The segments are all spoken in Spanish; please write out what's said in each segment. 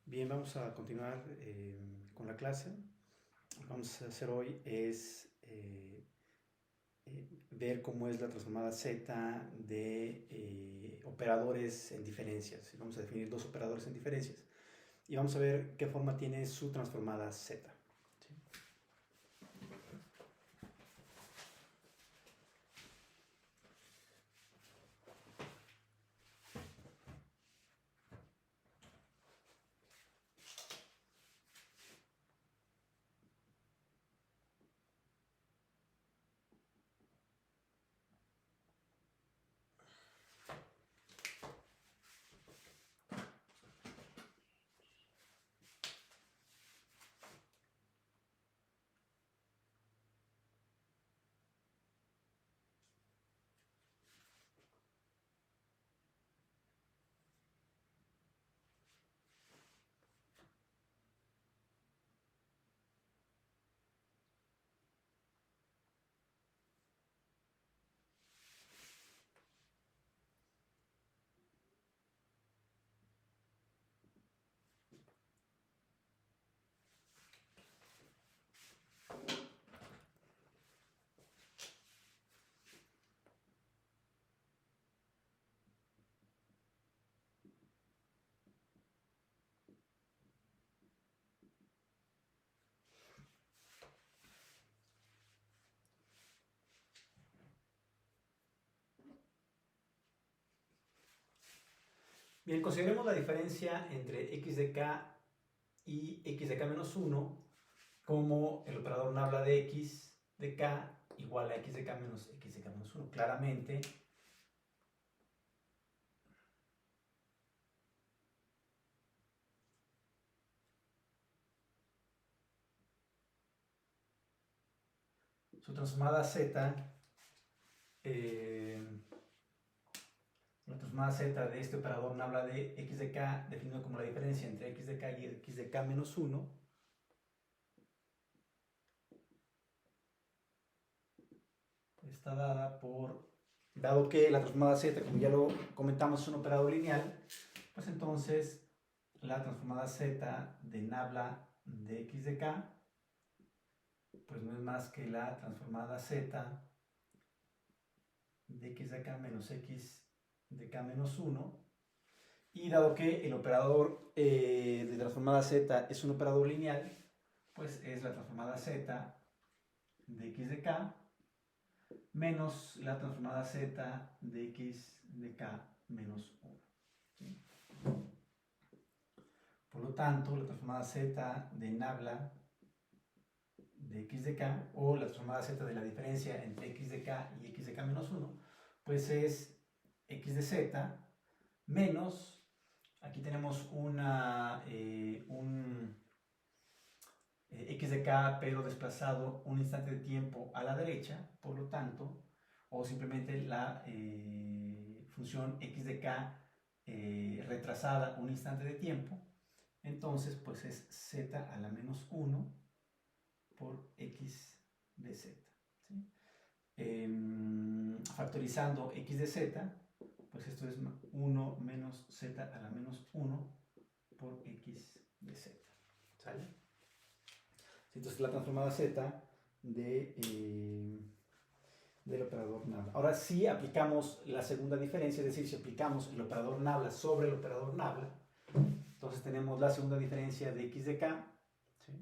Bien, vamos a continuar con la clase. Lo que vamos a hacer hoy es ver cómo es la transformada Z de operadores en diferencias. Vamos a definir dos operadores en diferencias y vamos a ver qué forma tiene su transformada Z. ¿Sí? Bien, consideremos la diferencia entre x de k y x de k menos 1 como el operador nabla de x de k igual a x de k menos x de k menos 1. Claramente, su transformada Z, la transformada Z de este operador nabla de x de k, definido como la diferencia entre x de k y x de k menos 1, está dada por, dado que la transformada Z, como ya lo comentamos, es un operador lineal, pues entonces la transformada Z de nabla de x de k, pues no es más que la transformada Z de x de k menos x de k menos 1. Y dado que el operador de transformada Z es un operador lineal, pues es la transformada Z de x de k menos la transformada Z de x de k menos 1. ¿Sí? Por lo tanto, la transformada Z de nabla de x de k, o la transformada Z de la diferencia entre x de k y x de k menos 1, pues es x de z menos, aquí tenemos un x de k, pero desplazado un instante de tiempo a la derecha, por lo tanto, o simplemente la función x de k retrasada un instante de tiempo, entonces pues es z a la menos 1 por x de z. ¿Sí? Factorizando x de z, pues esto es 1 menos z a la menos 1 por x de z. ¿Sale? Entonces la transformada z del operador nabla. Ahora sí aplicamos la segunda diferencia, es decir, si aplicamos el operador nabla sobre el operador nabla, entonces tenemos la segunda diferencia de x de k, ¿sí?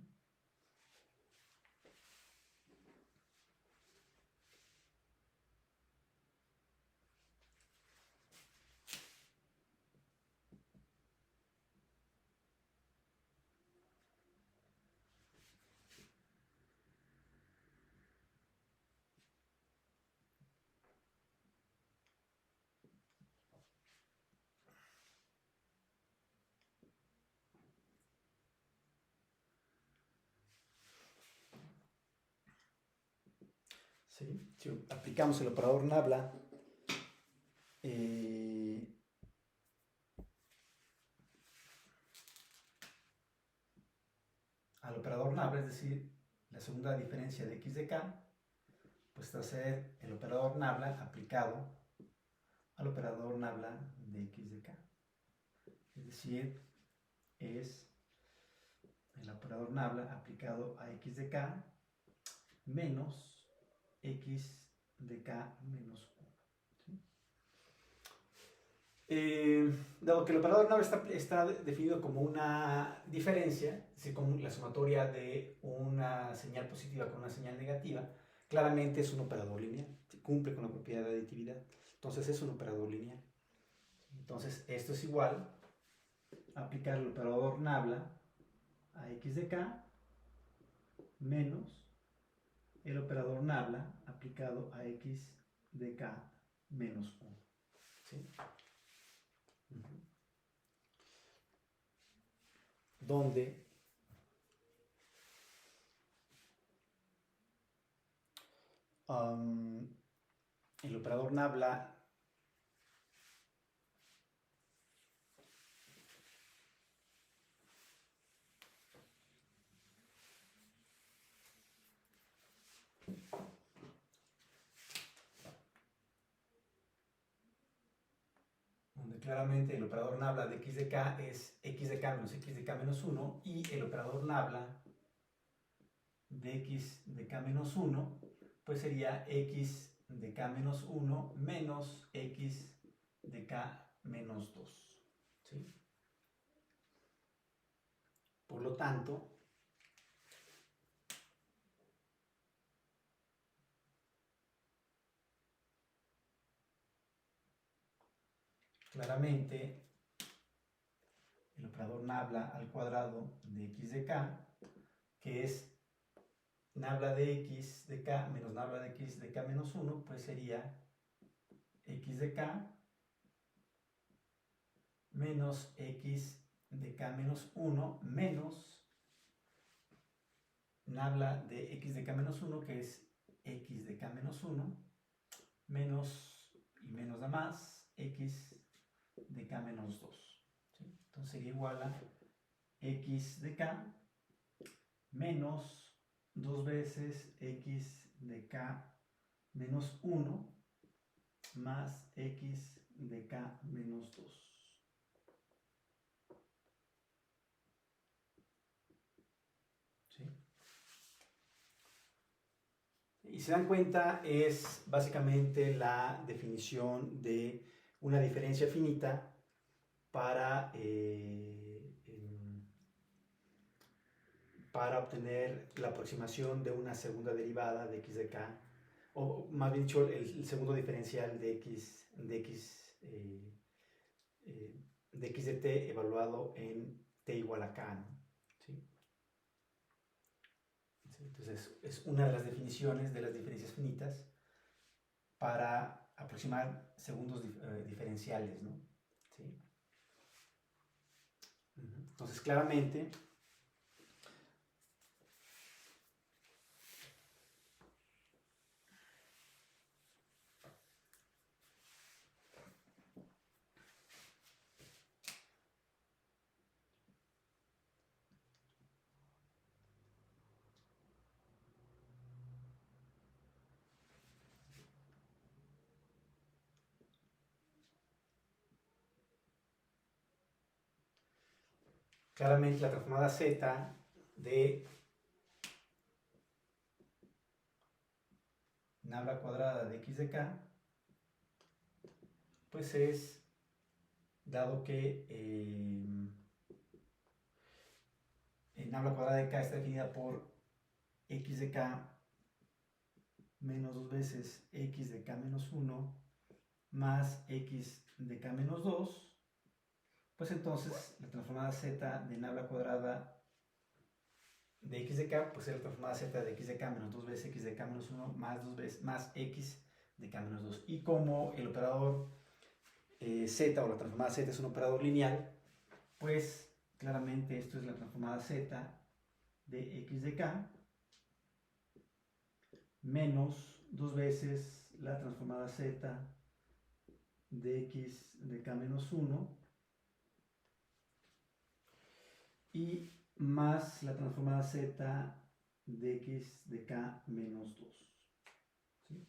¿Sí? Si aplicamos el operador nabla al operador nabla, es decir, la segunda diferencia de x de k, pues va a ser el operador nabla aplicado al operador nabla de x de k. Es decir, es el operador nabla aplicado a x de k menos x de k menos 1. ¿Sí? Dado que el operador nabla está definido como una diferencia, es decir, como la sumatoria de una señal positiva con una señal negativa, claramente es un operador lineal, cumple con la propiedad de aditividad, entonces es un operador lineal. Entonces esto es igual a aplicar el operador nabla a x de k menos el operador nabla aplicado a x de k menos 1. ¿Sí? Donde el operador nabla claramente el operador nabla de x de k es x de k menos 1 y el operador nabla de x de k menos 1 pues sería x de k menos 1 menos x de k menos 2. ¿Sí? Por lo tanto, claramente el operador nabla al cuadrado de x de k, que es nabla de x de k menos nabla de x de k menos 1, pues sería x de k menos x de k menos 1 menos nabla de x de k menos 1, que es x de k menos 1, menos y menos da más x de k menos 2. ¿Sí? Entonces sería igual a x de k menos 2 veces x de k menos 1 más x de k menos 2. ¿Sí? Y se dan cuenta, es básicamente la definición de una diferencia finita para obtener la aproximación de una segunda derivada de x de k, o más bien dicho, el segundo diferencial de x de t evaluado en t igual a k, ¿no? ¿Sí? Entonces es una de las definiciones de las diferencias finitas para aproximar segundos diferenciales, ¿no? ¿Sí? Entonces claramente la transformada z de nabla cuadrada de x de k, pues es, dado que nabla cuadrada de k está definida por x de k menos 2 veces x de k menos 1 más x de k menos 2, pues entonces la transformada z de nabla cuadrada de x de k, pues es la transformada z de x de k menos 2 veces x de k menos 1 más 2 veces más x de k menos 2. Y como el operador z o la transformada z es un operador lineal, pues claramente esto es la transformada z de x de k menos 2 veces la transformada z de x de k menos 1 y más la transformada z de x de k menos 2. ¿Sí?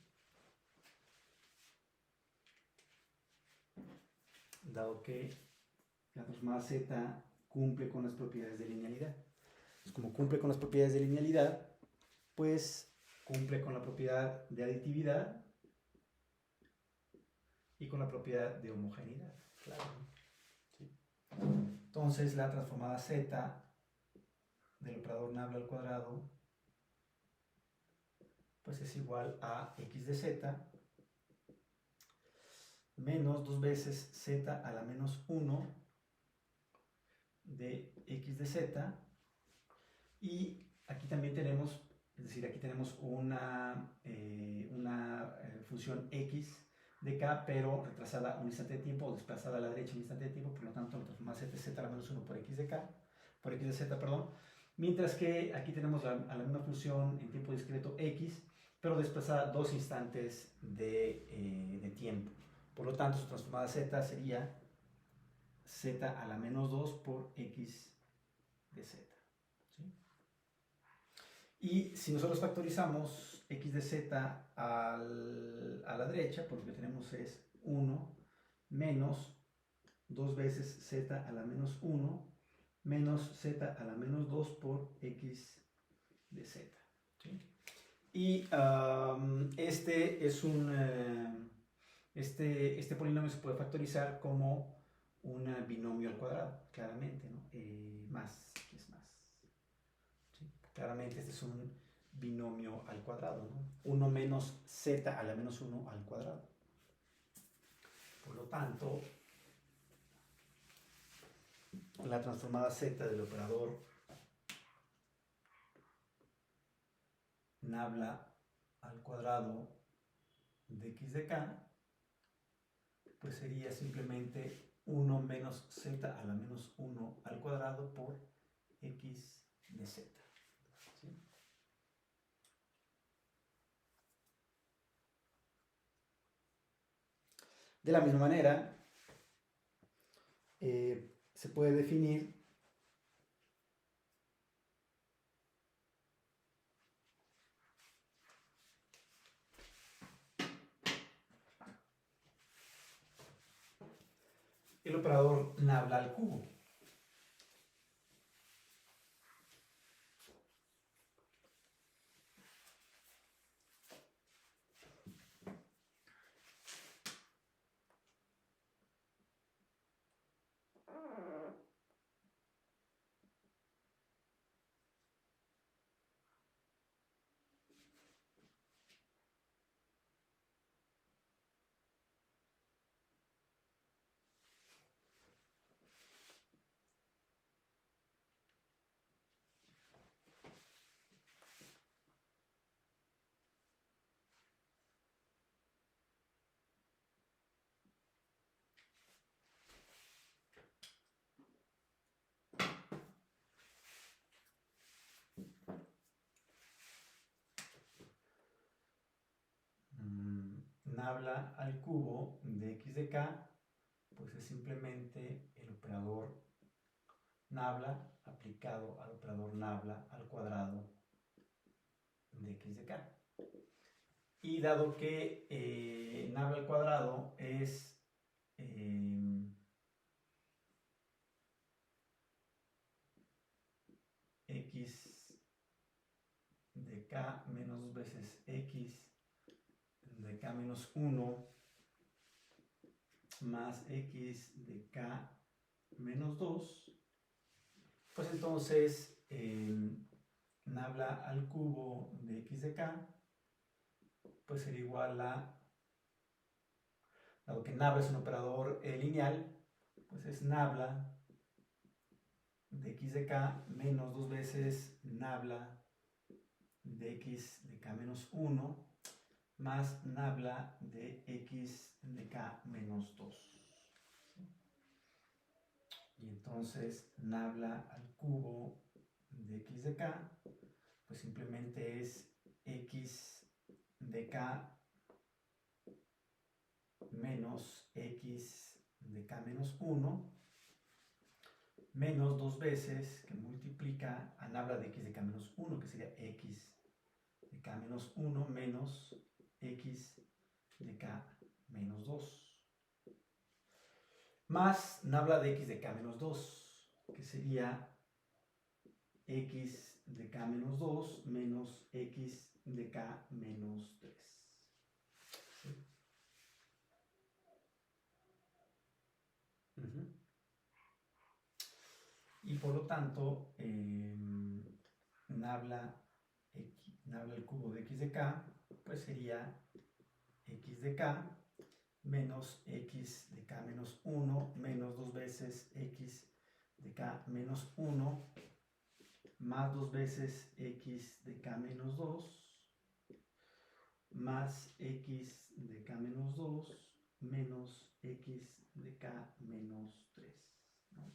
Dado que la transformada z cumple con las propiedades de linealidad. Entonces, como cumple con las propiedades de linealidad, pues cumple con la propiedad de aditividad y con la propiedad de homogeneidad. Claro. ¿Sí? Entonces, la transformada z del operador nabla al cuadrado pues es igual a x de z menos 2 veces z a la menos 1 de x de z, y aquí también tenemos, es decir, aquí tenemos una función x de k, pero retrasada un instante de tiempo o desplazada a la derecha un instante de tiempo, por lo tanto la transformada z es z a la menos 1 por x de k, por x de z, perdón, mientras que aquí tenemos a la misma función en tiempo discreto x, pero desplazada 2 instantes de tiempo. Por lo tanto, su transformada z sería z a la menos 2 por x de z. ¿Sí? Y si nosotros factorizamos x de z a la derecha, pues lo que tenemos es 1 menos 2 veces z a la menos 1 menos z a la menos 2 por x de z. ¿Sí? Y este polinomio se puede factorizar como un binomio al cuadrado, claramente, ¿no? Más, ¿qué es más? ¿Sí? Claramente este es un binomio al cuadrado, ¿no? 1 menos z a la menos 1 al cuadrado. Por lo tanto, la transformada z del operador nabla al cuadrado de x de k, pues sería simplemente 1 menos z a la menos 1 al cuadrado por x de z. ¿Sí? De la misma manera, se puede definir el operador nabla al cubo. Nabla al cubo de x de k, pues es simplemente el operador nabla aplicado al operador nabla al cuadrado de x de k. Y dado que nabla al cuadrado es x de k menos 2 veces x de k menos 1 más x de k menos 2, pues entonces nabla al cubo de x de k pues sería igual a, dado que nabla es un operador lineal, pues es nabla de x de k menos 2 veces nabla de x de k menos 1 más nabla de x de k menos 2. Y entonces nabla al cubo de x de k, pues simplemente es x de k menos x de k menos 1 menos 2 veces que multiplica a nabla de x de k menos 1, que sería x de k menos 1 menos x de k menos 2, más nabla de x de k menos 2, que sería x de k menos 2 menos x de k menos 3. ¿Sí? Y por lo tanto, nabla el cubo de x de k, pues sería x de k menos x de k menos 1 menos 2 veces x de k menos 1 más 2 veces x de k menos 2 más x de k menos 2 menos x de k menos 3. ¿No?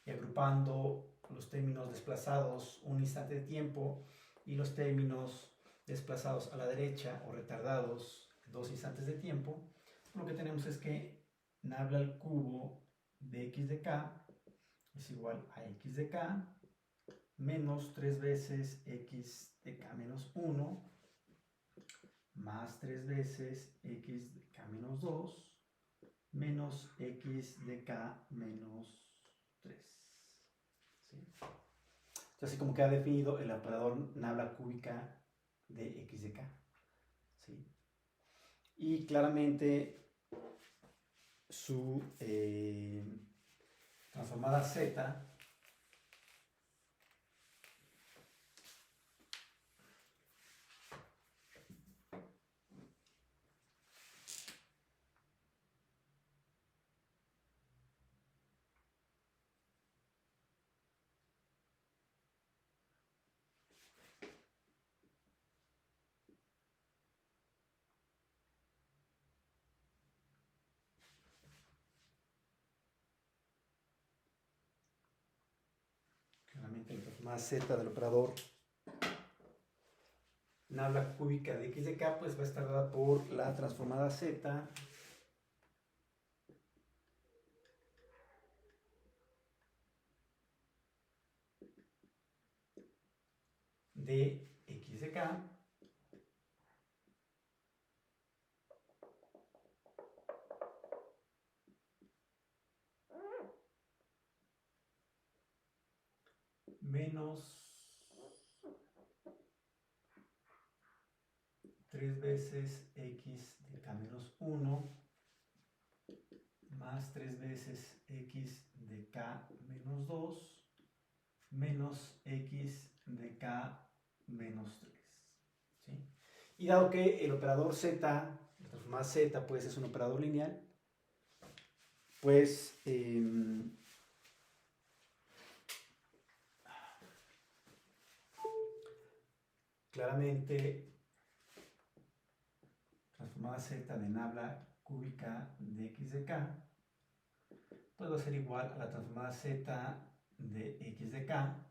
Y agrupando los términos desplazados un instante de tiempo y los términos desplazados a la derecha o retardados 2 instantes de tiempo, lo que tenemos es que nabla al cubo de x de k es igual a x de k menos 3 veces x de k menos 1 más 3 veces x de k menos 2 menos x de k menos 3. ¿Sí? Entonces, así como queda definido el operador nabla cúbica de x de k. ¿Sí? Y claramente su transformada z claramente la transformada z del operador nabla cúbica de x de k pues va a estar dada por la transformada z de x de k menos 3 veces x de k menos 1 más 3 veces x de k menos 2 menos x de k menos 3. ¿Sí? Y dado que el operador z, la transformada z, pues es un operador lineal, pues claramente transformada z de nabla cúbica de x de k pues va a ser igual a la transformada z de x de k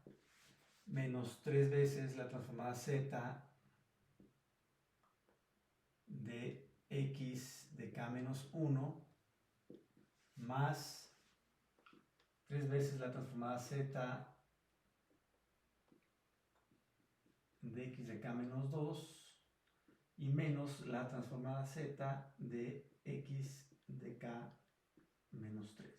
menos 3 veces la transformada z de x de k menos 1 más 3 veces la transformada z de x de k menos 2 y menos la transformada z de x de k menos 3.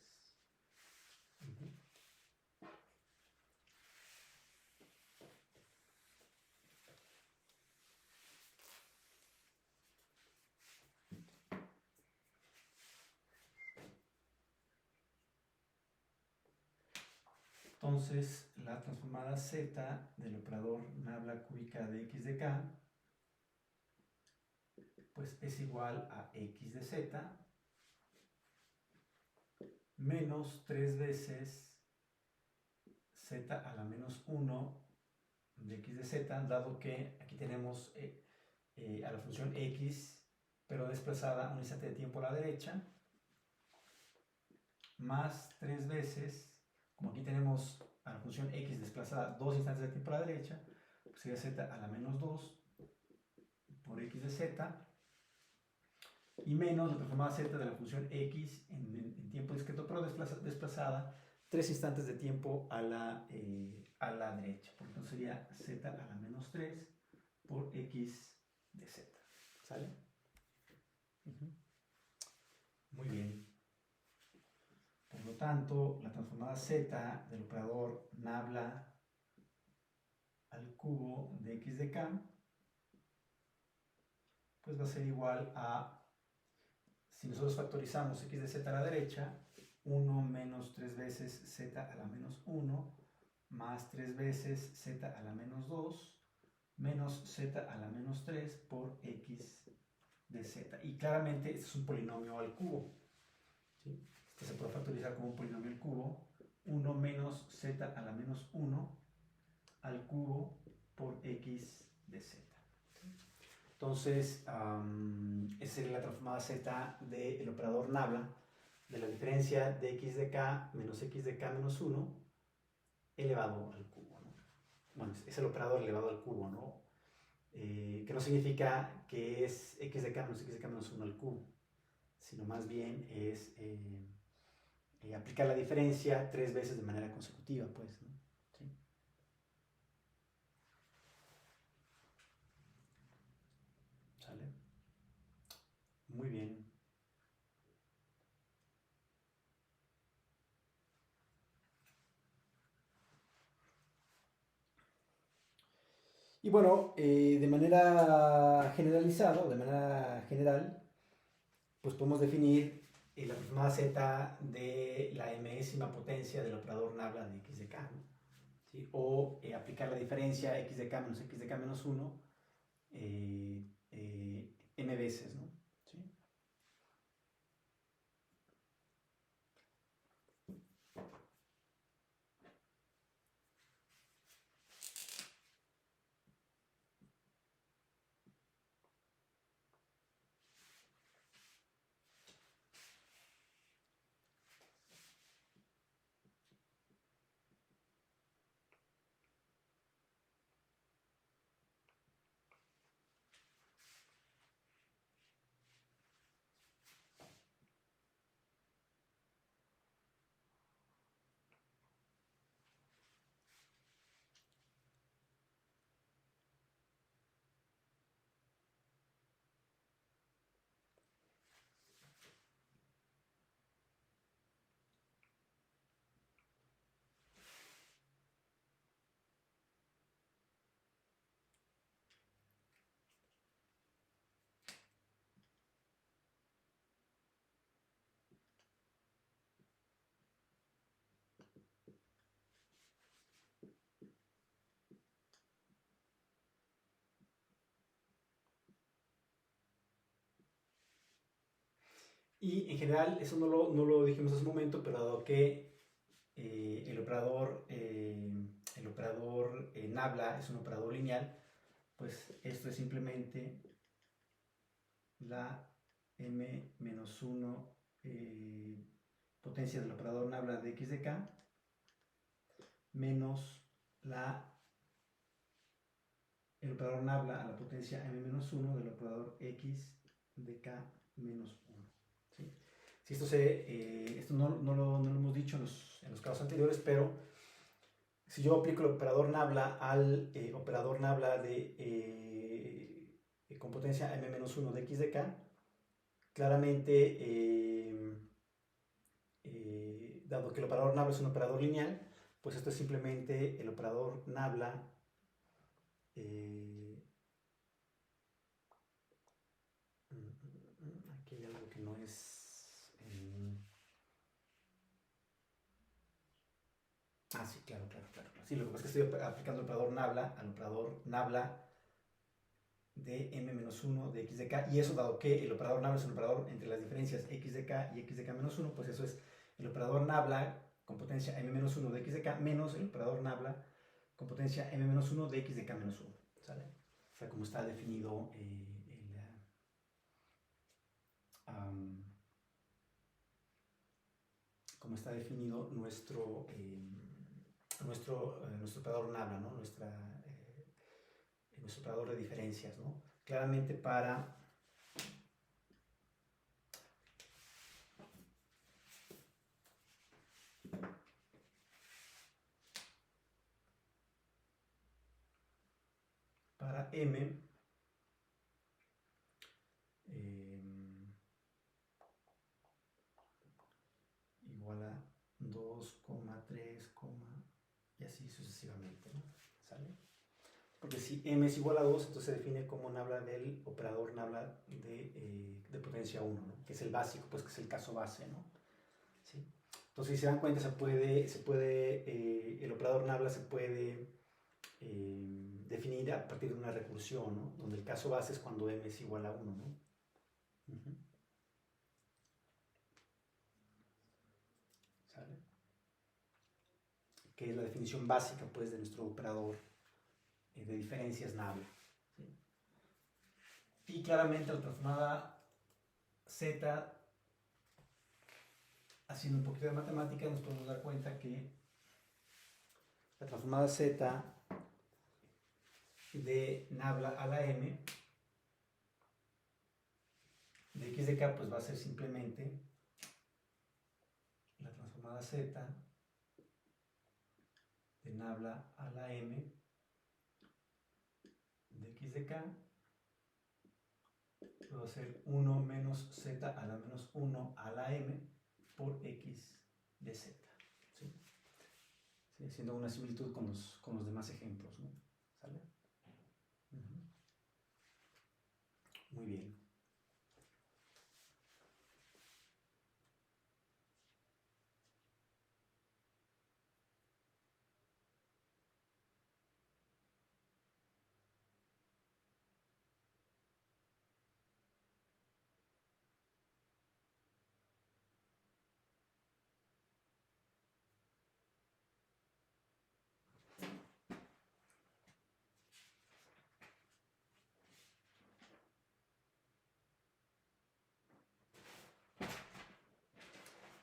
Entonces, la transformada z del operador nabla cúbica de x de k pues es igual a x de z menos 3 veces z a la menos 1 de x de z, dado que aquí tenemos a la función x, pero desplazada un instante de tiempo a la derecha, más 3 veces, como aquí tenemos a la función x desplazada 2 instantes de tiempo a la derecha, pues sería z a la menos 2 por x de z, y menos la transformada z de la función x en tiempo discreto, pero desplazada 3 instantes de tiempo a la derecha. Por lo tanto sería z a la menos 3 por x de z. ¿Sale? Muy bien. Por lo tanto, la transformada z del operador nabla al cubo de x de k, pues va a ser igual a, si nosotros factorizamos x de z a la derecha, 1 menos 3 veces z a la menos 1, más 3 veces z a la menos 2, menos z a la menos 3 por x de z. Y claramente este es un polinomio al cubo, ¿sí? Este se puede factorizar como un polinomio al cubo, 1 menos z a la menos 1 al cubo por x de z. Entonces, esa sería la transformada z del operador nabla de la diferencia de x de k menos x de k menos 1 elevado al cubo, ¿no? Bueno, es el operador elevado al cubo, ¿no? Que no significa que es x de k menos 1 al cubo, sino más bien es aplicar la diferencia 3 veces de manera consecutiva, pues, ¿no? ¿Sí? ¿Sale? Muy bien. Y bueno, de manera generalizada, de manera general, pues podemos definir la aproximada z de la mésima potencia del operador nabla de x de k, ¿no? ¿Sí? O aplicar la diferencia x de k menos 1 m veces, ¿no? ¿Sí? Y en general, eso no lo dijimos hace un momento, pero dado que el operador nabla es un operador lineal, pues esto es simplemente la m-1 potencia del operador nabla de x de k menos el operador nabla a la potencia m-1 del operador x de k menos 1. ¿Sí? Si esto no lo hemos dicho en los casos anteriores, pero si yo aplico el operador nabla al operador nabla con potencia m-1 de x de k, claramente, dado que el operador nabla es un operador lineal, pues esto es simplemente el operador nabla aquí hay algo que no es sí, claro. Sí, lo que pasa es que estoy aplicando el operador nabla al operador nabla de m-1 de x de k, y eso dado que el operador nabla es un operador entre las diferencias x de k y x de k menos 1, pues eso es el operador nabla con potencia m-1 de x de k menos el operador nabla con potencia m-1 de x de k menos 1, ¿sale? O sea, como está definido como está definido nuestro operador nabla, ¿no? Nuestro operador de diferencias, ¿no? Claramente para m igual a 2, 3, y así sucesivamente, ¿no? ¿Sale? porque si m es igual a 2, entonces se define como nabla del operador nabla de potencia 1, ¿no? Que es el básico, pues que es el caso base, ¿no? ¿Sí? Entonces, si se dan cuenta, el operador nabla se puede definir a partir de una recursión, ¿no? Donde el caso base es cuando m es igual a 1, ¿no? Uh-huh. ¿Sale? Que es la definición básica, pues, de nuestro operador de diferencias nabla. ¿Sí? Y claramente la transformada z, haciendo un poquito de matemática, nos podemos dar cuenta que la transformada z de nabla a la m de x de k, pues va a ser simplemente la transformada z de nabla a la m de x de k, va a ser 1 menos z a la menos 1 a la m por x de z. ¿Sí? ¿Sí? Haciendo una similitud con los demás ejemplos, ¿no? ¿Sale? Uh-huh. Muy bien.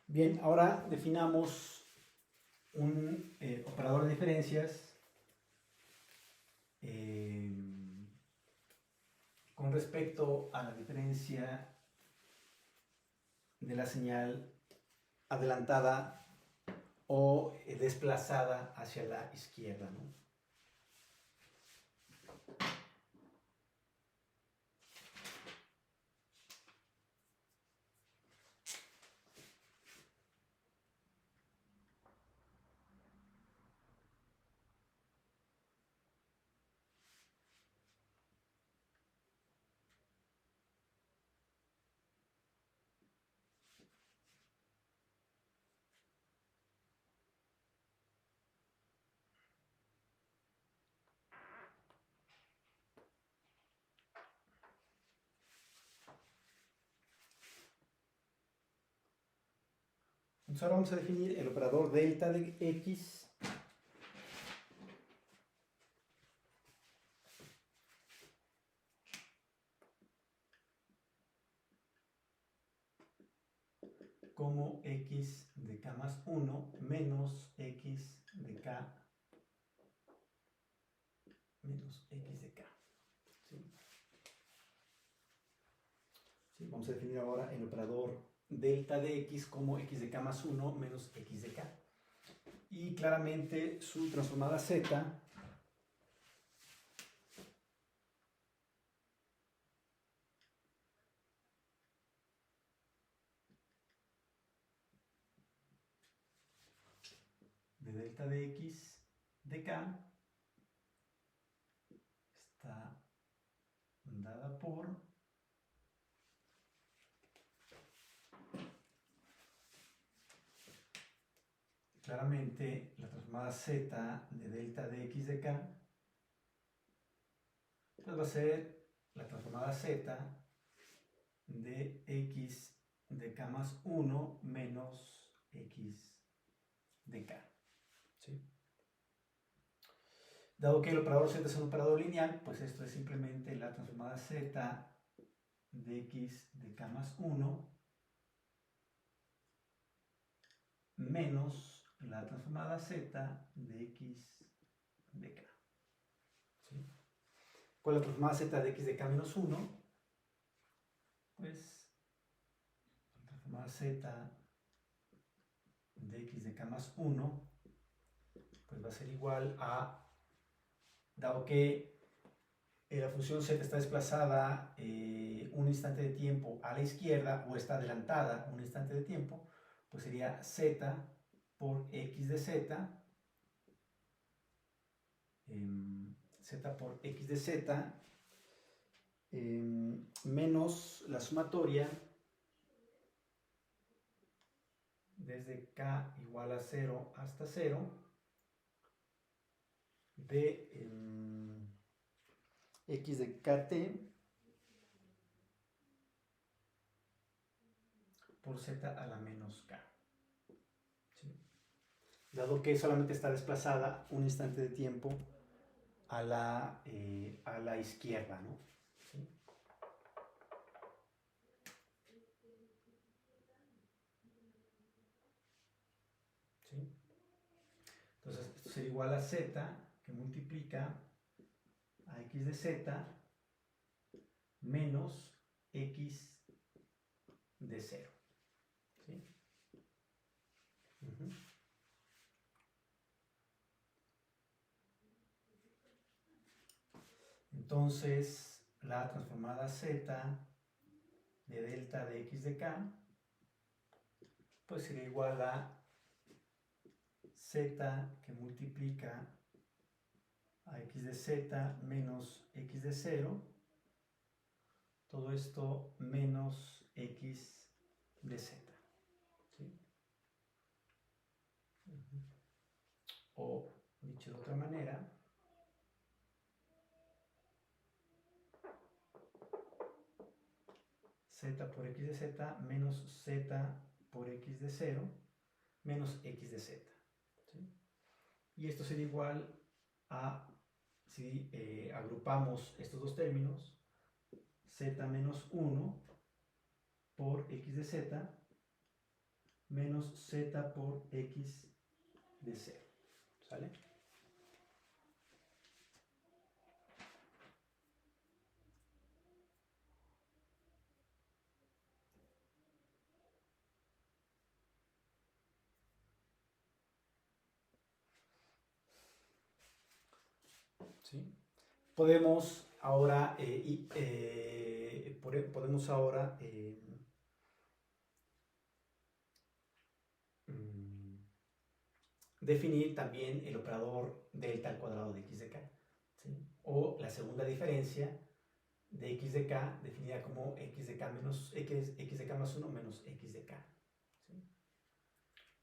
Bien, ahora definamos un operador de diferencias con respecto a la diferencia de la señal adelantada o desplazada hacia la izquierda, ¿no? Entonces ahora vamos a definir el operador delta de x como x de k más 1 menos x de k menos x de k. ¿Sí? ¿Sí? Vamos a definir ahora el operador delta de x como x de k más 1 menos x de k. Y claramente su transformada z de delta de x de k está dada por claramente la transformada z de delta de x de k, pues va a ser la transformada z de x de k más 1 menos x de k. ¿Sí? Dado que el operador z es un operador lineal, pues esto es simplemente la transformada z de x de k más 1 menos la transformada z de x de k. ¿Sí? ¿Cuál es la transformada z de x de k menos 1? Pues la transformada z de x de k más 1 pues va a ser igual a, dado que la función z está desplazada un instante de tiempo a la izquierda o está adelantada un instante de tiempo, pues sería z por x de z z por x de z menos la sumatoria desde k igual a 0 hasta 0 de x de kt por z a la menos k. ¿Sí? Dado que solamente está desplazada un instante de tiempo a la izquierda, ¿no? ¿Sí? ¿Sí? Entonces, esto sería igual a z que multiplica a x de z menos x de 0. ¿Sí? Entonces, la transformada z de delta de x de k, pues sería igual a z que multiplica a x de z menos x de 0, todo esto menos x de z. ¿Sí? O, dicho de otra manera, z por x de z menos z por x de 0 menos x de z. ¿Sí? Y esto sería igual a, si agrupamos estos dos términos, z menos 1 por x de z menos z por x de 0. ¿Sale? ¿Sí? Podemos ahora, definir también el operador delta al cuadrado de x de k. ¿Sí? O la segunda diferencia de x de k definida como x de k menos x de k más 1 menos x de k. ¿Sí?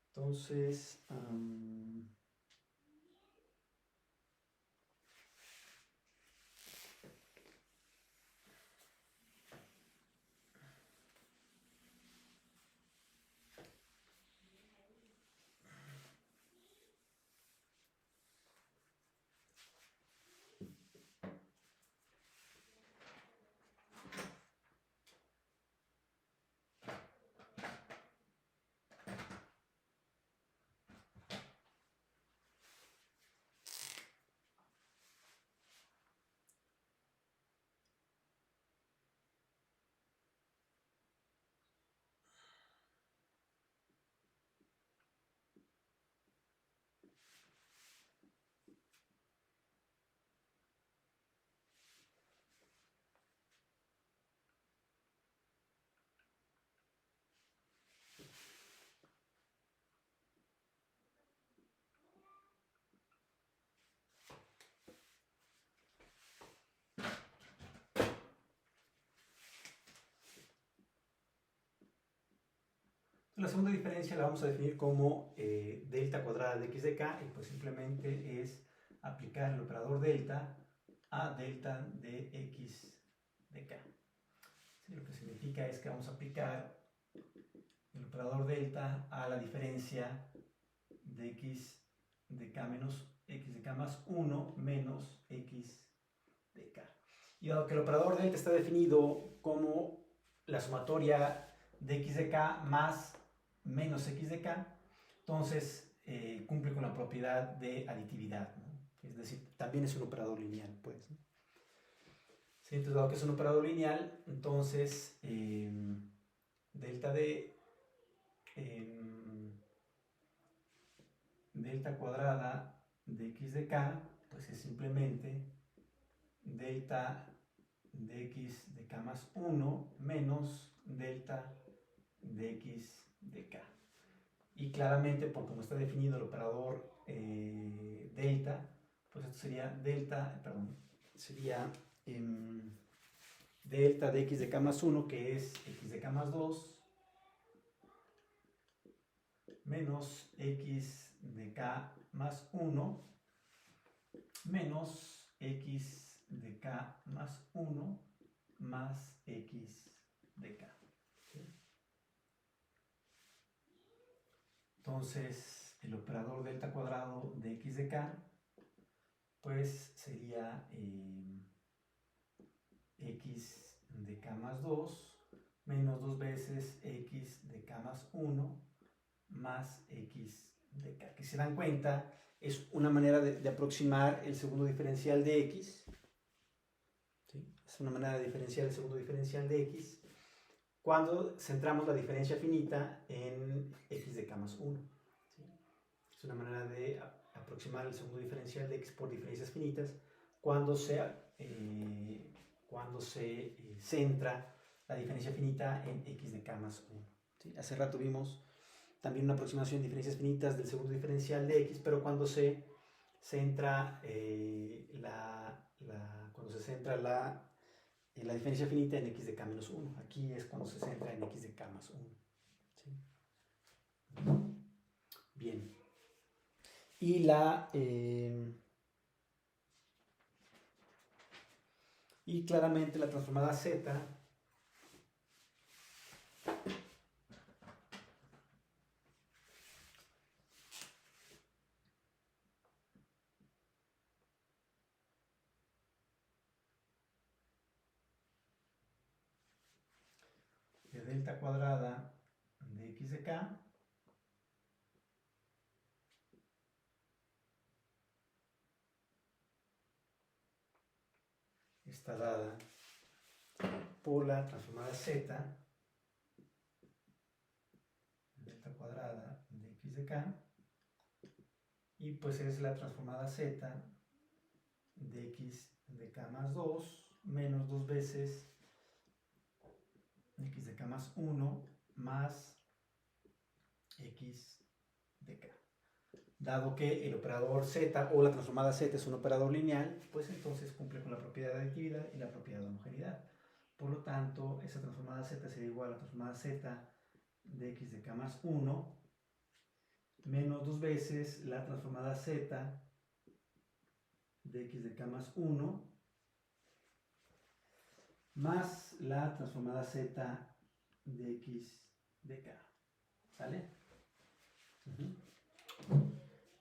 Entonces, la segunda diferencia la vamos a definir como delta cuadrada de x de k, y pues simplemente es aplicar el operador delta a delta de x de k. ¿Sí? Lo que significa es que vamos a aplicar el operador delta a la diferencia de x de k menos x de k más 1 menos x de k. Y dado que el operador delta está definido como la sumatoria de x de k más menos x de k, entonces cumple con la propiedad de aditividad, ¿no? Es decir, también es un operador lineal, pues, ¿no? ¿Sí? Entonces, dado que es un operador lineal, entonces delta de delta cuadrada de x de k, pues es simplemente delta de x de k más 1 menos delta de x de k. Y claramente, por como está definido el operador delta, pues esto sería delta, perdón, sería delta de x de k más 1, que es x de k más 2, menos x de k más 1, menos x de k más 1, más x de k. Entonces, el operador delta cuadrado de x de k, pues sería x de k más 2 menos 2 veces x de k más 1 más x de k. Que se dan cuenta, es una manera de aproximar el segundo diferencial de x. ¿Sí? Es una manera de diferenciar el segundo diferencial de x cuando centramos la diferencia finita en x de k más 1. ¿Sí? Es una manera de aproximar el segundo diferencial de x por diferencias finitas cuando se centra la diferencia finita en x de k más 1. ¿Sí? Hace rato vimos también una aproximación de diferencias finitas del segundo diferencial de x, pero cuando se centra la diferencia finita en x de k menos 1. Aquí es cuando se centra en x de k más 1. ¿Sí? Bien. Y claramente la transformada z de delta cuadrada de x de k está dada por la transformada z delta cuadrada de x de k, y pues es la transformada z de x de k más 2 menos 2 veces x de k más 1 más x de k. Dado que el operador z o la transformada z es un operador lineal, pues entonces cumple con la propiedad de aditividad y la propiedad de homogeneidad. Por lo tanto, esa transformada z sería igual a la transformada z de x de k más 1 menos 2 veces la transformada z de x de k más 1 más la transformada z de x de k. ¿Sale?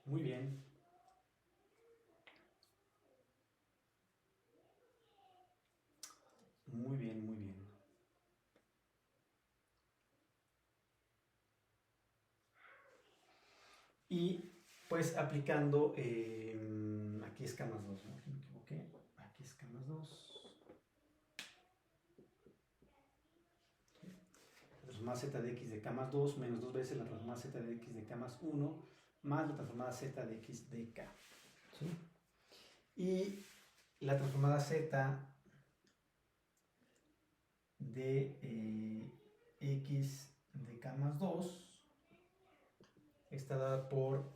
Muy bien. Muy bien, muy bien. Y pues aplicando, aquí es k más 2, ¿no? Aquí me equivoqué. Aquí es k más 2. La transformada z de x de k más 2 menos 2 veces la transformada z de x de k más 1 más la transformada z de x de k. ¿Sí? Y la transformada z de x de k más 2 está dada por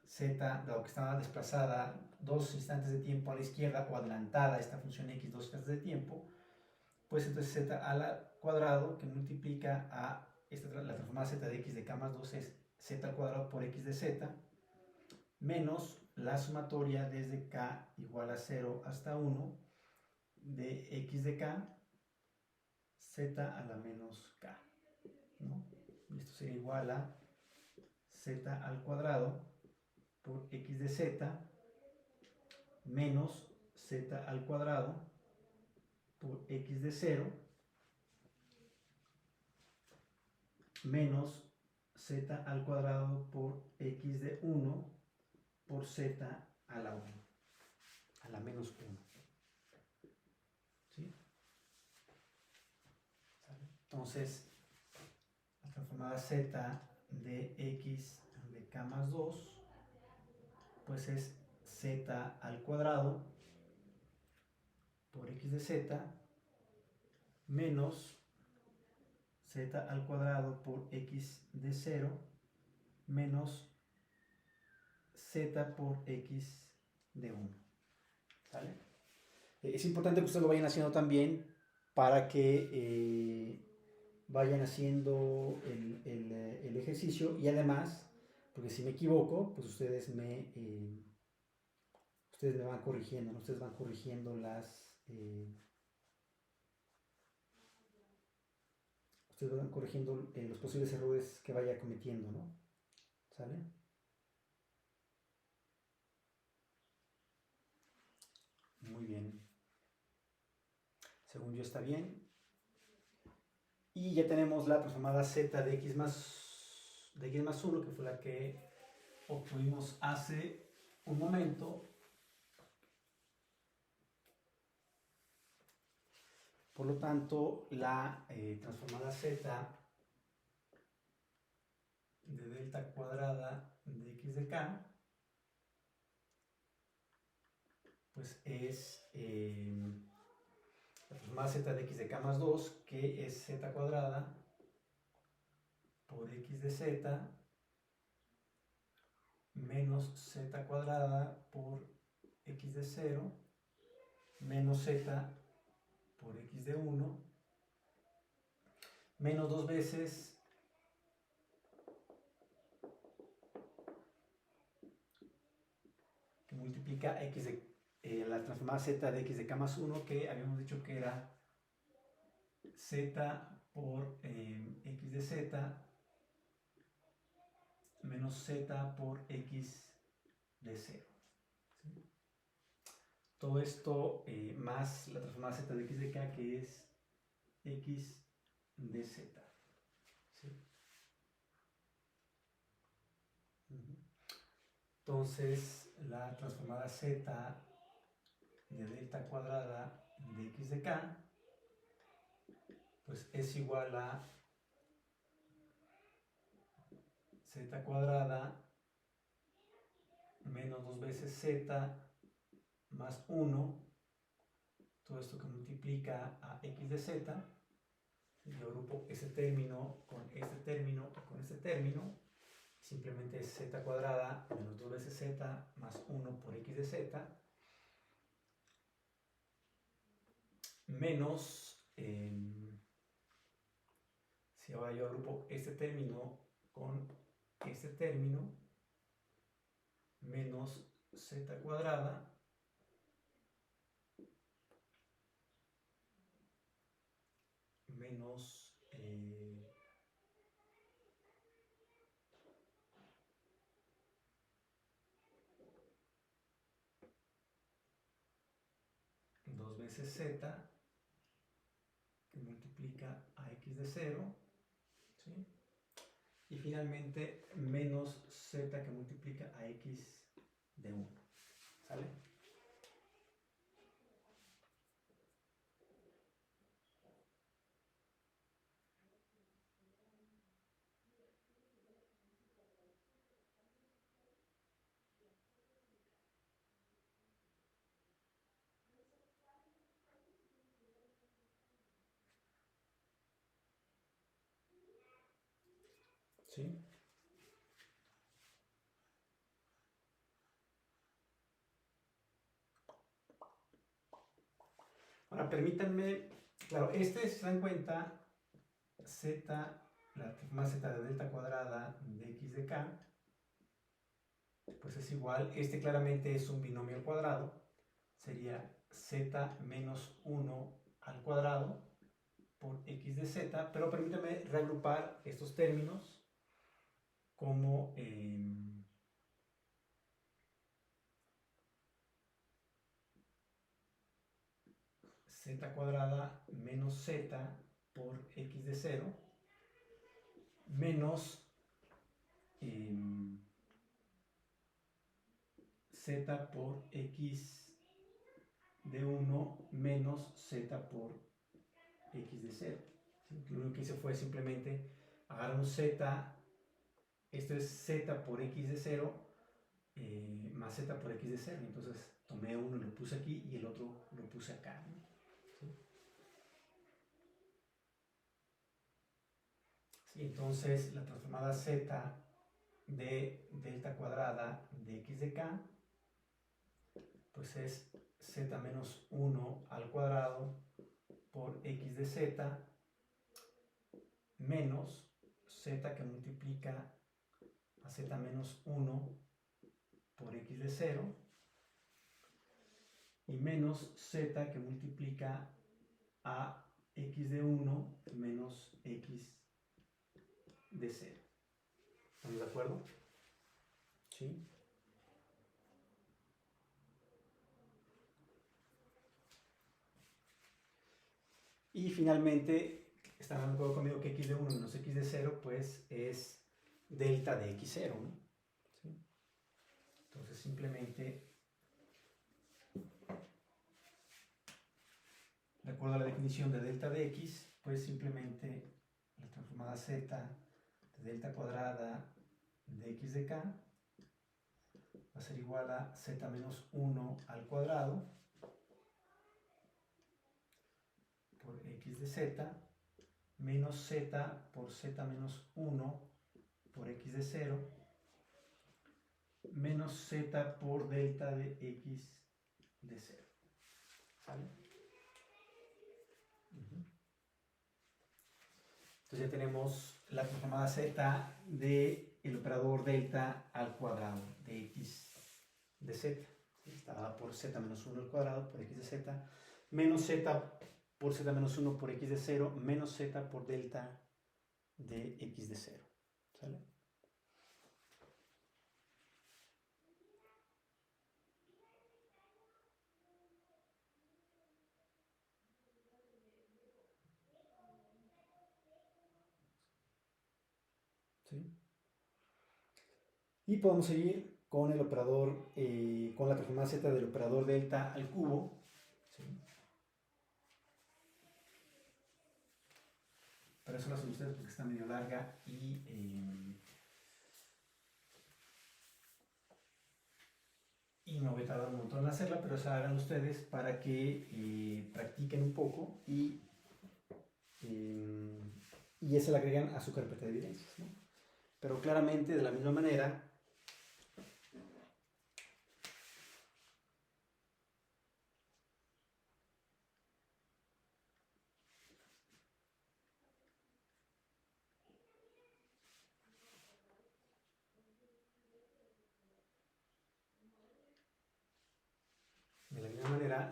z, dado que está desplazada 2 instantes de tiempo a la izquierda o adelantada esta función x 2 instantes de tiempo, pues entonces z al cuadrado que multiplica a la transformada z de x de k más 2 es z al cuadrado por x de z menos la sumatoria desde k igual a 0 hasta 1 de x de k z a la menos k, ¿no? Esto sería igual a z al cuadrado por x de z menos z al cuadrado por x de 0 menos z al cuadrado por x de 1 por z a la 1, a la menos 1. ¿Sí? Entonces, la transformada z de x de k más 2 pues es z al cuadrado por x de z menos z al cuadrado por x de 0 menos z por x de 1. ¿Sale? Es importante que ustedes lo vayan haciendo también para que vayan haciendo el ejercicio, y además, porque si me equivoco, pues ustedes me van corrigiendo, ¿no? Ustedes van corrigiendo los posibles errores que vaya cometiendo, ¿no? ¿Sale? Muy bien. Según yo está bien. Y ya tenemos la transformada z de x más 1, que fue la que obtuvimos hace un momento. Por lo tanto, la transformada z de delta cuadrada de x de k, pues es la transformada z de x de k más 2, que es z cuadrada por x de z menos z cuadrada por x de 0 menos z por x de 1 menos 2 veces que multiplica x de la transformada z de x de k más 1, que habíamos dicho que era z por x de z menos z por x de 0. ¿Sí? Todo esto más la transformada z de x de k, que es x de z. ¿Sí? Entonces, la transformada z de delta cuadrada de x de k, pues es igual a z cuadrada menos 2 veces z más 1, todo esto que multiplica a x de z. Yo agrupo ese término con este término y con este término. Simplemente es z cuadrada menos 2 veces z más 1 por x de z menos, si ahora yo agrupo este término con este término, menos z cuadrada menos 2 veces z, que multiplica a x de 0, ¿sí? Y finalmente menos z, que multiplica a x de 1. ¿Sale? ¿Sí? Ahora permítanme, claro, si se dan cuenta, z, más z de delta cuadrada de x de k, pues es igual, claramente es un binomio al cuadrado, sería z menos 1 al cuadrado por x de z, pero permítanme reagrupar estos términos como z cuadrada menos z por x de 0 menos z por x de 1 menos z por x de 0. ¿Sí? Lo único que hice fue simplemente agarrar un z, esto es z por x de 0 más z por x de 0. Entonces tomé uno y lo puse aquí y el otro lo puse acá, ¿no? ¿Sí? Sí, entonces la transformada z de delta cuadrada de x de k, pues es z menos 1 al cuadrado por x de z menos z que multiplica a z menos 1 por x de 0 y menos z que multiplica a x de 1 menos x de 0. ¿Estamos de acuerdo? ¿Sí? Y finalmente, ¿están de acuerdo conmigo que x de 1 menos x de 0 pues es delta de x0, ¿no? ¿Sí? Entonces simplemente, de acuerdo a la definición de delta de x, pues simplemente la transformada z de delta cuadrada de x de k va a ser igual a z menos 1 al cuadrado por x de z menos z por z menos 1 por x de 0 menos z por delta de x de 0. ¿Sale? Entonces ya tenemos la transformada z del operador delta al cuadrado de x de z. Está dada por z menos 1 al cuadrado por x de z menos z por z menos 1 por x de 0 menos z por delta de x de 0. ¿Sale? ¿Sí? Y podemos seguir con el operador, con la transformada z del operador delta al cubo. ¿Sí? Pero eso lo hacen ustedes porque está medio larga y me voy a tardar un montón en hacerla, pero esa hagan ustedes para que practiquen un poco y esa la agregan a su carpeta de evidencias, ¿no? Pero claramente, de la misma manera,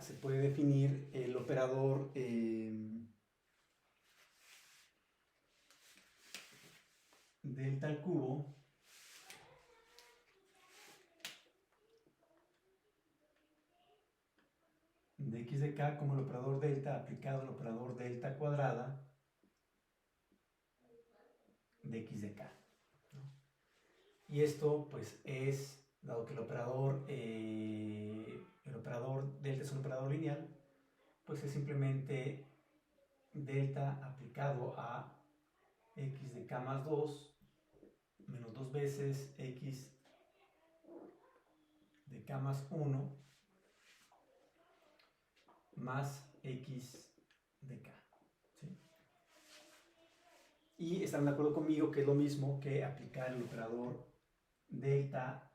se puede definir el operador delta al cubo de x de k como el operador delta aplicado al operador delta cuadrada de x de k, ¿no? Y esto pues es, dado que el operador delta es un operador lineal, pues es simplemente delta aplicado a x de k más 2 menos 2 veces x de k más 1 más x de k. ¿Sí? Y están de acuerdo conmigo que es lo mismo que aplicar el operador delta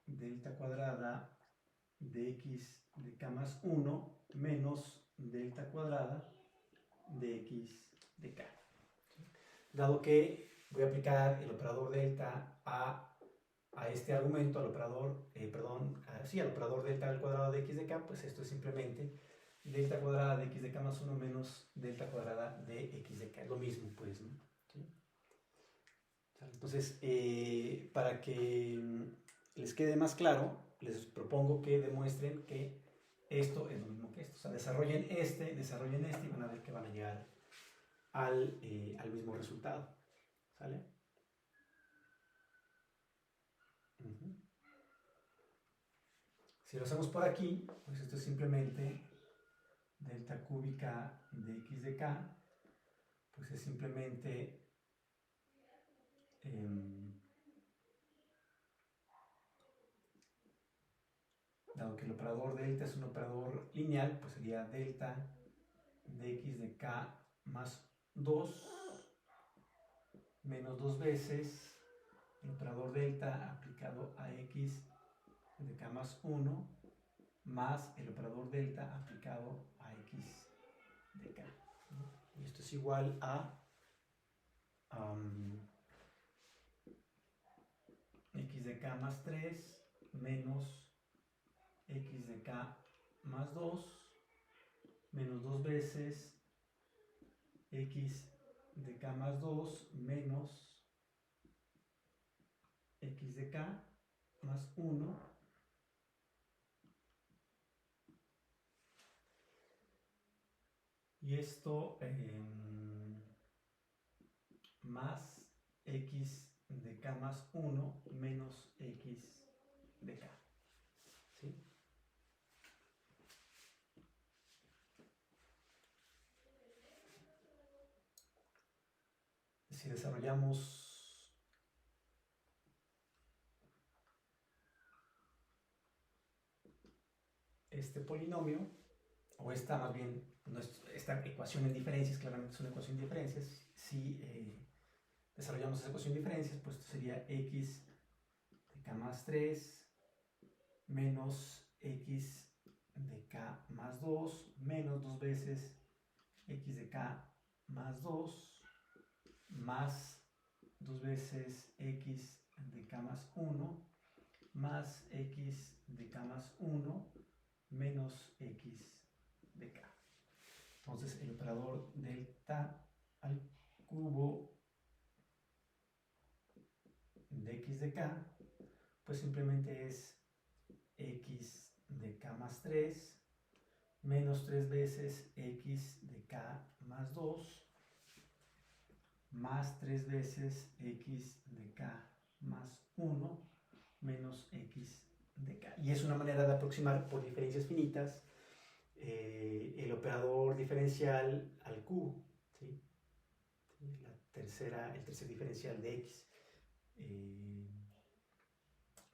delta cuadrada de x de k más 1 menos delta cuadrada de x de k. Dado que voy a aplicar el operador delta a este argumento, al operador, al operador delta al cuadrado de x de k, pues esto es simplemente delta cuadrada de x de k más 1 menos delta cuadrada de x de k. Es lo mismo, pues, ¿no? ¿Sí? Entonces, para que les quede más claro, les propongo que demuestren que esto es lo mismo que esto. O sea, desarrollen este y van a ver que van a llegar al mismo resultado. ¿Sale? Si lo hacemos por aquí, pues esto es simplemente delta cúbica de x de k, pues es simplemente dado que el operador delta es un operador lineal, pues sería delta de x de k más 2 menos 2 veces el operador delta aplicado a x de k más 1 más el operador delta aplicado a x de k. Y esto es igual a x de k más 3 menos x de k más 2 menos 2 veces x de k más 2 menos x de k más 1 y esto más x de k más 1 menos x de k. ¿Sí? Si desarrollamos este polinomio, o esta más bien, esta ecuación en diferencias, claramente es una ecuación en diferencias, si desarrollamos esa ecuación en diferencias, pues esto sería x de k más 3 menos x de k más 2 menos 2 veces x de k más 2 más 2 veces x de k más 1 más x de k más 1 menos x de k. Entonces el operador delta al cubo de x de k pues simplemente es x de k más 3 menos 3 veces x de k más 2 más 3 veces x de k más 1 menos x de k. Y es una manera de aproximar por diferencias finitas el operador diferencial al cubo, ¿sí? El tercer diferencial de x.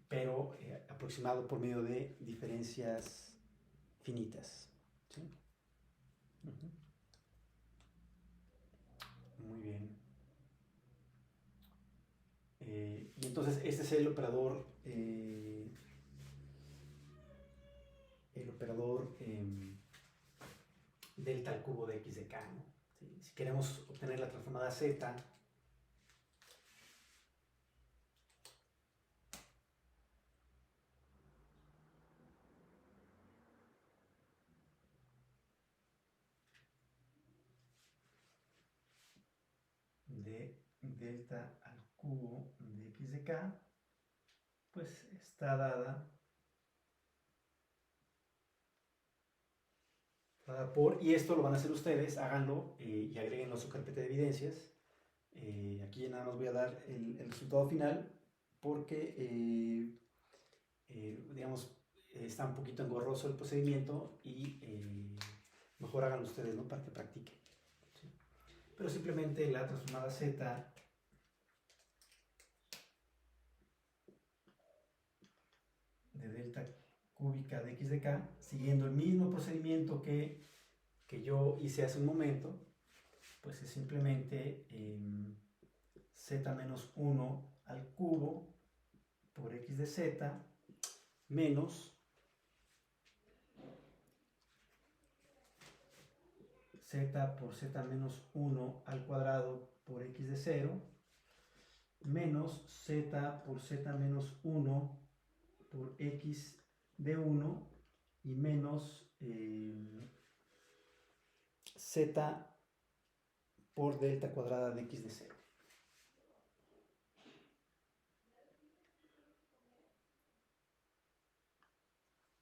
Pero aproximado por medio de diferencias finitas. ¿Sí? Muy bien. Y entonces este es el operador delta al cubo de x de k, ¿no? ¿Sí? Si queremos obtener la transformada z de delta al cubo de x de k, pues está dada por, y esto lo van a hacer ustedes, háganlo y agréguenlo a su carpeta de evidencias. Aquí nada más voy a dar el resultado final porque, digamos, está un poquito engorroso el procedimiento y mejor háganlo ustedes, ¿no? Para que practiquen. ¿Sí? Pero simplemente la transformada z de delta cúbica de x de k, siguiendo el mismo procedimiento que yo hice hace un momento, pues es simplemente z menos 1 al cubo por x de z menos z por z menos 1 al cuadrado por x de 0 menos z por z menos 1 por x de 1 y menos z por delta cuadrada de x de 0.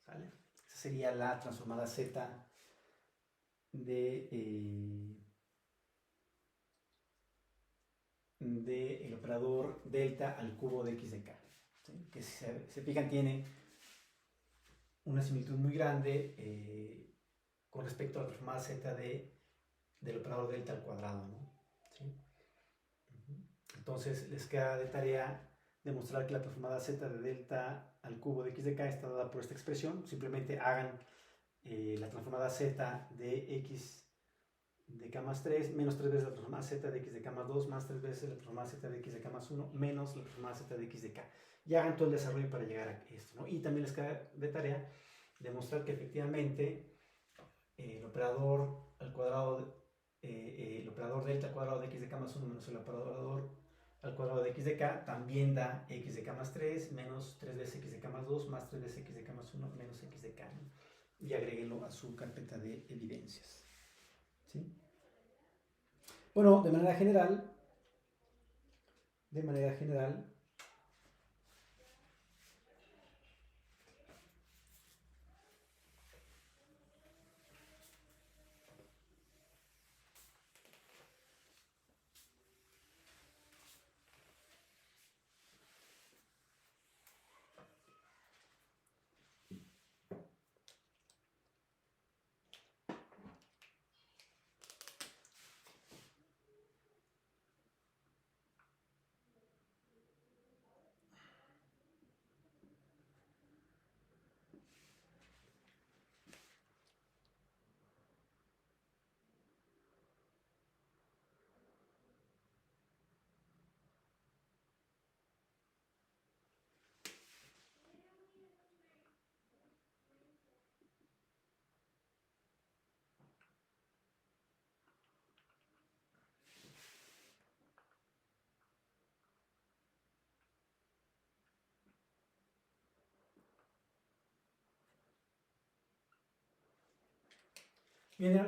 ¿Sale? Esa sería la transformada z de el operador delta al cubo de x de k, ¿sí? Que si se fijan tiene una similitud muy grande con respecto a la transformada z del operador delta al cuadrado, ¿no? ¿Sí? Entonces les queda de tarea demostrar que la transformada z de delta al cubo de x de k está dada por esta expresión. Simplemente hagan la transformada z de x de k más 3 menos 3 veces la transformada z de x de k más 2 más 3 veces la transformada z de x de k más 1 menos la transformada z de x de k. Y hagan todo el desarrollo para llegar a esto, ¿no? Y también les queda de tarea demostrar que efectivamente el operador al cuadrado el operador delta al cuadrado de x de k más 1 menos el operador al cuadrado de x de k también da x de k más 3 menos 3 veces x de k más 2 más 3 veces x de k más 1 menos x de k, ¿no? Y agréguenlo a su carpeta de evidencias, ¿sí? Bueno, de manera general, bien,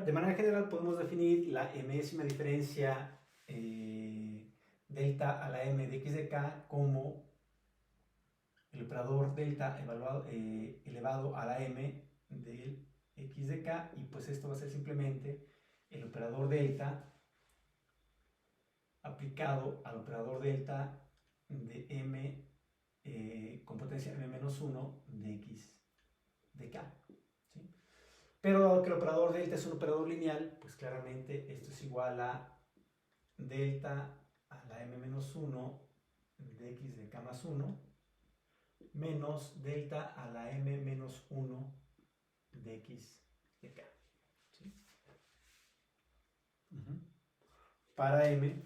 de manera general podemos definir la enésima diferencia delta a la m de x de k como el operador delta elevado a la m del x de k, y pues esto va a ser simplemente el operador delta aplicado al operador delta de m con potencia m-1 de x de k, ¿sí? Pero dado que el operador delta es un operador lineal, pues claramente esto es igual a delta a la m-1 de x de k más 1 menos delta a la m-1 de x de k, ¿sí? Para m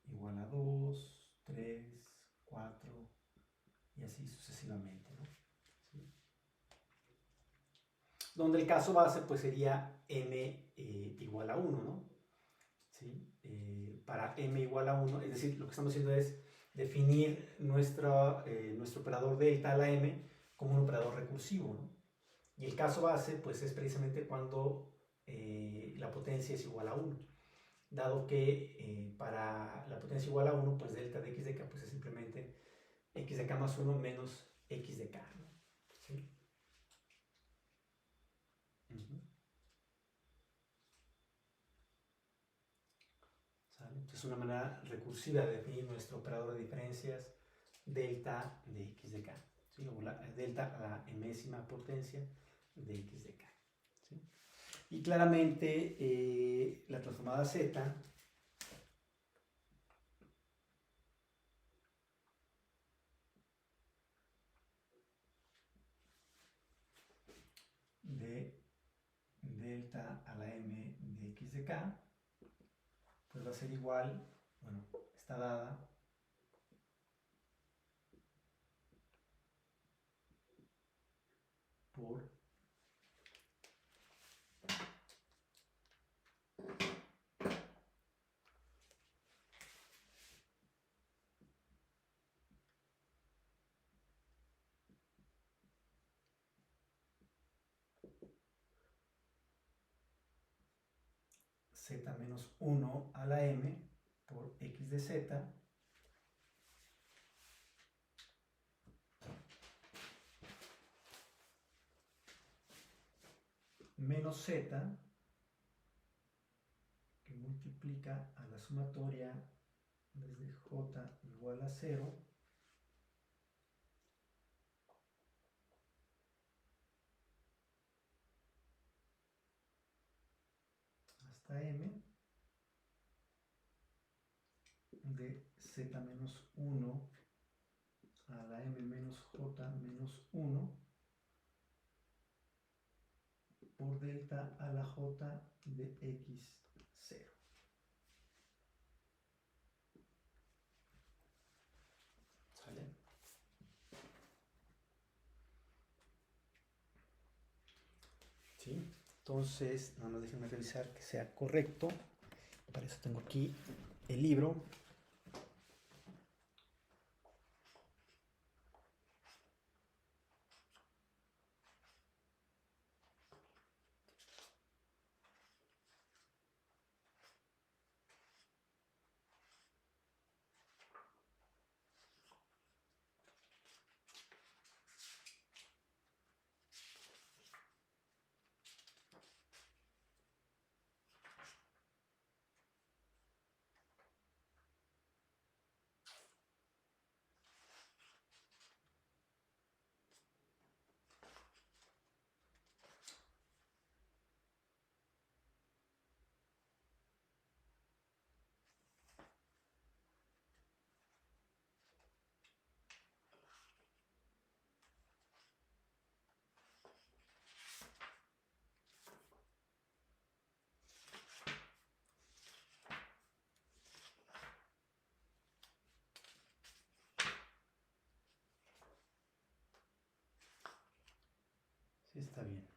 igual a 2, 3, 4 y así sucesivamente, ¿no? ¿Sí? Donde el caso base pues sería m igual a 1, ¿no? ¿Sí? Para m igual a 1, es decir, lo que estamos haciendo es definir nuestro operador delta a la m como un operador recursivo, ¿no? Y el caso base pues es precisamente cuando la potencia es igual a 1, dado que para la potencia igual a 1 pues delta de x de k pues es simplemente x de k más 1 menos x de k, ¿no? ¿Sí? Es una manera recursiva de definir nuestro operador de diferencias delta de x de k, ¿sí? O la delta a la enésima potencia de x de k, ¿sí? Y claramente la transformada z de delta a la m de x de k pues va a ser igual, bueno, está dada por z menos 1 a la m por x de z menos z que multiplica a la sumatoria desde j igual a 0 hasta hasta m de z menos 1 a la m menos j menos 1 por delta a la j de x0. ¿Sale? ¿Sí? Entonces, nada más déjenme revisar que sea correcto. Para eso tengo aquí el libro. Sí, está bien.